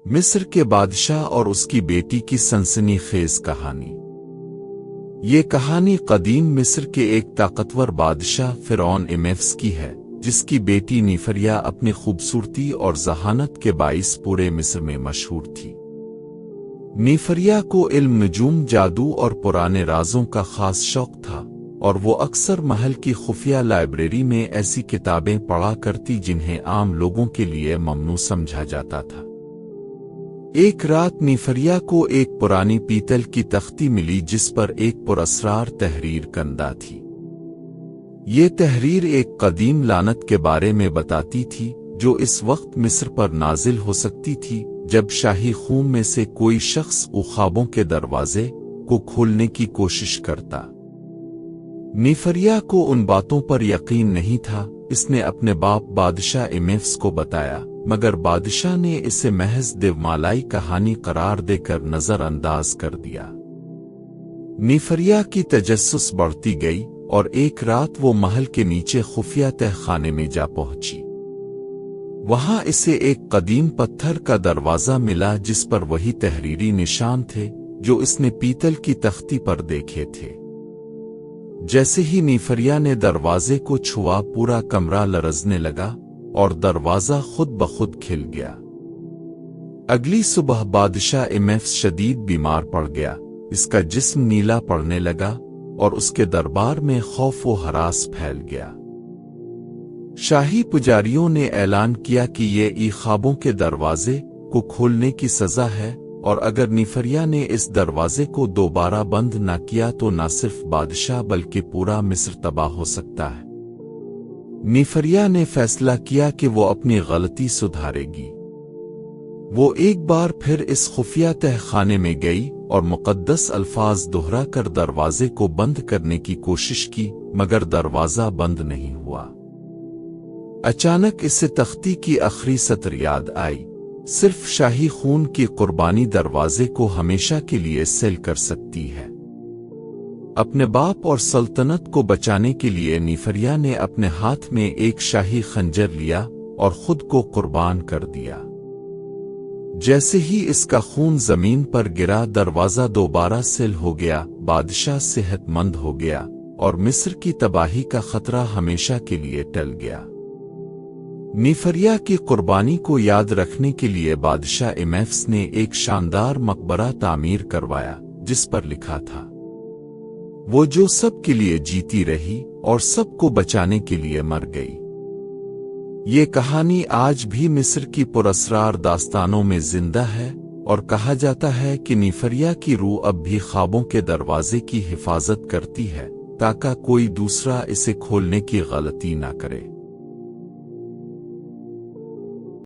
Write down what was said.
مصر کے بادشاہ اور اس کی بیٹی کی سنسنی خیز کہانی۔ یہ کہانی قدیم مصر کے ایک طاقتور بادشاہ فرعون ایمیفس کی ہے، جس کی بیٹی نیفریا اپنی خوبصورتی اور ذہانت کے باعث پورے مصر میں مشہور تھی۔ نیفریا کو علم، نجوم، جادو اور پرانے رازوں کا خاص شوق تھا، اور وہ اکثر محل کی خفیہ لائبریری میں ایسی کتابیں پڑھا کرتی جنہیں عام لوگوں کے لیے ممنوع سمجھا جاتا تھا۔ ایک رات نیفریا کو ایک پرانی پیتل کی تختی ملی جس پر ایک پراسرار تحریر کندہ تھی۔ یہ تحریر ایک قدیم لعنت کے بارے میں بتاتی تھی جو اس وقت مصر پر نازل ہو سکتی تھی جب شاہی خون میں سے کوئی شخص خوابوں کے دروازے کو کھولنے کی کوشش کرتا۔ نیفریا کو ان باتوں پر یقین نہیں تھا۔ اس نے اپنے باپ بادشاہ ایمیفس کو بتایا، مگر بادشاہ نے اسے محض دیومالائی کہانی قرار دے کر نظر انداز کر دیا۔ نیفریا کی تجسس بڑھتی گئی اور ایک رات وہ محل کے نیچے خفیہ تہ خانے میں جا پہنچی۔ وہاں اسے ایک قدیم پتھر کا دروازہ ملا جس پر وہی تحریری نشان تھے جو اس نے پیتل کی تختی پر دیکھے تھے۔ جیسے ہی نیفریا نے دروازے کو چھوا، پورا کمرہ لرزنے لگا اور دروازہ خود بخود کھل گیا۔ اگلی صبح بادشاہ ایمیفس شدید بیمار پڑ گیا، اس کا جسم نیلا پڑنے لگا اور اس کے دربار میں خوف و ہراس پھیل گیا۔ شاہی پجاریوں نے اعلان کیا کہ یہ خوابوں کے دروازے کو کھولنے کی سزا ہے، اور اگر نیفریا نے اس دروازے کو دوبارہ بند نہ کیا تو نہ صرف بادشاہ بلکہ پورا مصر تباہ ہو سکتا ہے۔ نیفریا نے فیصلہ کیا کہ وہ اپنی غلطی سدھارے گی۔ وہ ایک بار پھر اس خفیہ تہ خانے میں گئی اور مقدس الفاظ دہرا کر دروازے کو بند کرنے کی کوشش کی، مگر دروازہ بند نہیں ہوا۔ اچانک اسے تختی کی آخری سطر یاد آئی، صرف شاہی خون کی قربانی دروازے کو ہمیشہ کے لیے سیل کر سکتی ہے۔ اپنے باپ اور سلطنت کو بچانے کے لیے نیفریا نے اپنے ہاتھ میں ایک شاہی خنجر لیا اور خود کو قربان کر دیا۔ جیسے ہی اس کا خون زمین پر گرا، دروازہ دوبارہ سیل ہو گیا، بادشاہ صحت مند ہو گیا اور مصر کی تباہی کا خطرہ ہمیشہ کے لیے ٹل گیا۔ نیفریا کی قربانی کو یاد رکھنے کے لیے بادشاہ ایمیفس نے ایک شاندار مقبرہ تعمیر کروایا جس پر لکھا تھا، وہ جو سب کے لیے جیتی رہی اور سب کو بچانے کے لیے مر گئی۔ یہ کہانی آج بھی مصر کی پراسرار داستانوں میں زندہ ہے، اور کہا جاتا ہے کہ نیفریا کی روح اب بھی خوابوں کے دروازے کی حفاظت کرتی ہے تاکہ کوئی دوسرا اسے کھولنے کی غلطی نہ کرے۔